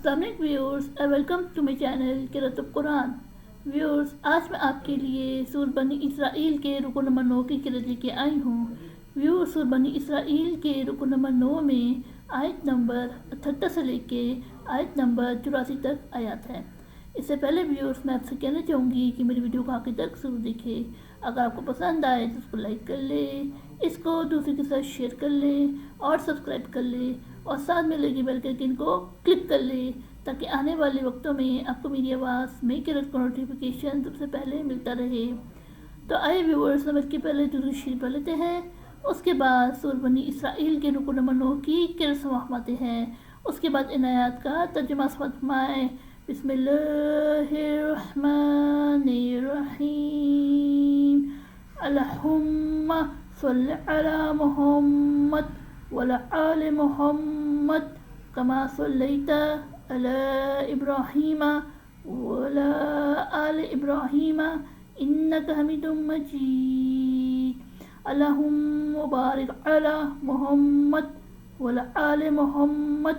अस्सलाम वालेकुम viewers, welcome to my channel क़िराअत कुरान। व्यूअर्स, आज मैं आपके लिए सूरह बनी इसराइल के रुकू नंबर 9 की क़िराअत लेके आई हूँ। व्यूअर्स, सूरह बनी इसराइल के रुकू नंबर 9 में आयत नंबर 78 से लेके आयत नंबर 84 तक आयत है। इससे पहले व्यूअर्स, मैं आपसे कहना चाहूँगी कि मेरी वीडियो को आखिर तक ज़रूर देखें। अगर आपको पसंद आए तो उसको लाइक कर लें, इसको दूसरे के साथ शेयर कर लें और सब्सक्राइब कर लें और साथ में लगी बेल के आइकन को क्लिक कर लें ताकि आने वाले वक्तों में आपको मेरी आवाज़ में क़िराअत का नोटिफिकेशन सबसे पहले मिलता रहे। तो आइए व्यूअर्स, हम इसके पहले दुरूद शरीफ पढ़ लेते हैं। उसके बाद सूरह बनी इसराइल के रुकू नंबर 9 की क़िराअत समाते हैं। उसके बाद इन आयत का तर्जुमा फरमाएं। बिस्मिल्लाहिर्रहमानिर्रहीम। अल्लाहुम्मा सल्लि अला मुहम्मद वअला आलि मुहम्मद कमा सल्लैता अला इब्राहीम वअला आलि इब्राहीम इन्नका हमीदुम मजीद। अल्लाहुम्मा बारिक अला मुहम्मद वअला आलि मुहम्मद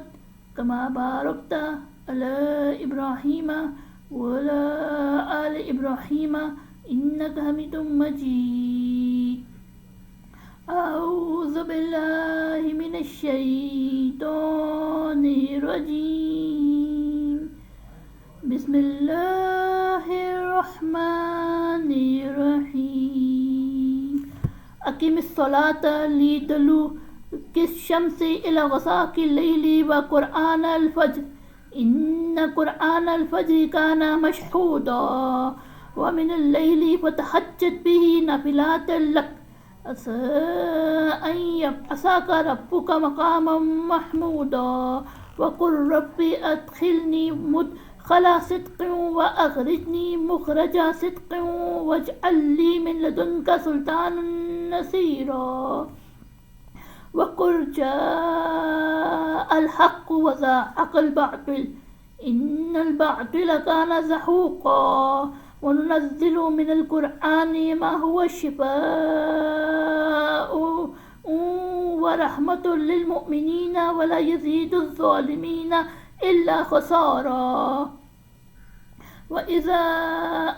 कमा बारकता अला इब्राहीम वअला आलि इब्राहीम इन्नका हमीदुम मजीद। अऊज़ु बिल्लाहि मिनश शैतानिर रजीम। बिस्मिल्लाहिर्रहमानिर रहीम। अक़ीमिस सलाता लिदलूकिश शम्सि इला गसाक़िल लैलि व क़ुरआनल फ़ज्र इन्न क़ुरआनल फ़ज्रि काना मशहूदा व मिनल लैलि फ़तहज्जद बिही नाफ़िलतन लक असा रब्बुका मक़ामम महमूदा वक़ुल रब्बि अदख़िलनी मुदख़ला सिद्क़िन व अख़रिजनी मुख़रजा सिद्क़िन वजअल ली मिन लदुनका सुल्तानन नसीरा वक़ुल जाअल हक़्क़ु व ज़हक़ल बातिल इन्नल बातिल काना ज़हूक़ा वनुनज़्ज़िलु मिनल क़ुरआनि मा हुवा शिफ़ाअ व रहमतुल लिल मुमिनीना व ला यज़ीदुज़ ज़ालिमीना इल्ला ख़सारा। व इज़ा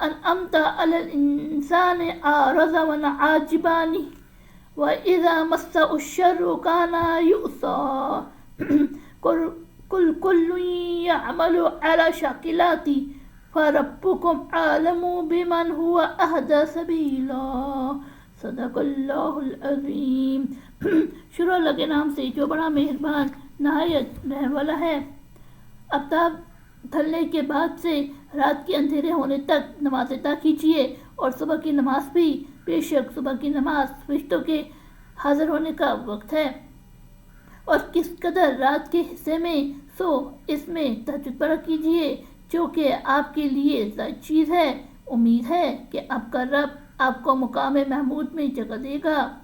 अनअमता अलल इंसानि अरज़ व नअ जिबानिह व इज़ा मस्सहु श्शर्रु काना युअसा। कुल्लुन यअमलु अला शाकिलाति फ़रब्बुकुम आलमु बिमन हुवा अहदा सबीला। सदक़ल्लाहुल अज़ीम। शुरू अल्लाह के नाम से जो बड़ा मेहरबान नहायत रहम वाला है। आफ्ताब ढलने के बाद से रात के अंधेरे होने तक नमाज अता कीजिए और सुबह की नमाज भी। बेशक सुबह की नमाज फरिश्तों के हाजिर होने का वक्त है और किस कदर रात के हिस्से में सो इसमें तहज्जुद पढ़ा कीजिए जो कि आपके लिए ज़ायद चीज़ है। उम्मीद है कि आपका रब आपको मुकाम महमूद में जगह देगा।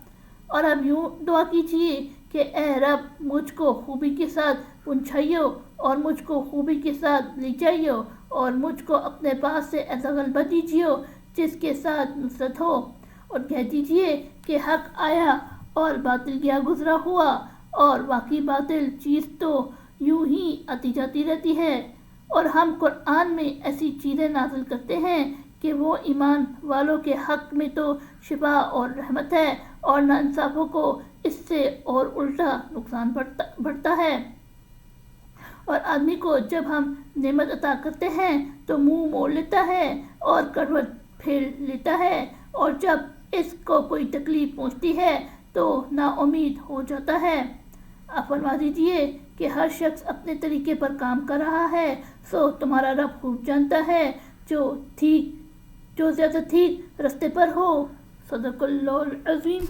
और अब यूँ दुआ कीजिए कि ए रब, मुझको खूबी के साथ पहुँचाइयो और मुझको खूबी के साथ ले जाइयो और मुझको अपने पास से ऐसा गलबा दीजिए जिसके साथ नुसरत हो। और कह दीजिए कि हक़ आया और बातिल गया गुज़रा हुआ और बाकी बातिल चीज़ तो यूँ ही आती जाती रहती है। और हम कुरान में ऐसी चीज़ें नाज़िल करते हैं कि वो ईमान वालों के हक़ में तो शिफा और रहमत है और नाइंसाफ़ों को इससे और उल्टा नुकसान बढ़ता है। और आदमी को जब हम नेमत अता करते हैं तो मुंह मोड़ लेता है और करवट फेर लेता है और जब इसको कोई तकलीफ़ पहुंचती है तो नाउम्मीद हो जाता है। आप फरमा दीजिए कि हर शख्स अपने तरीके पर काम कर रहा है, सो तुम्हारा रब खूब जानता है जो ज़्यादा ठीक रास्ते पर हो। सदक़ल्लाहुल अज़ीम।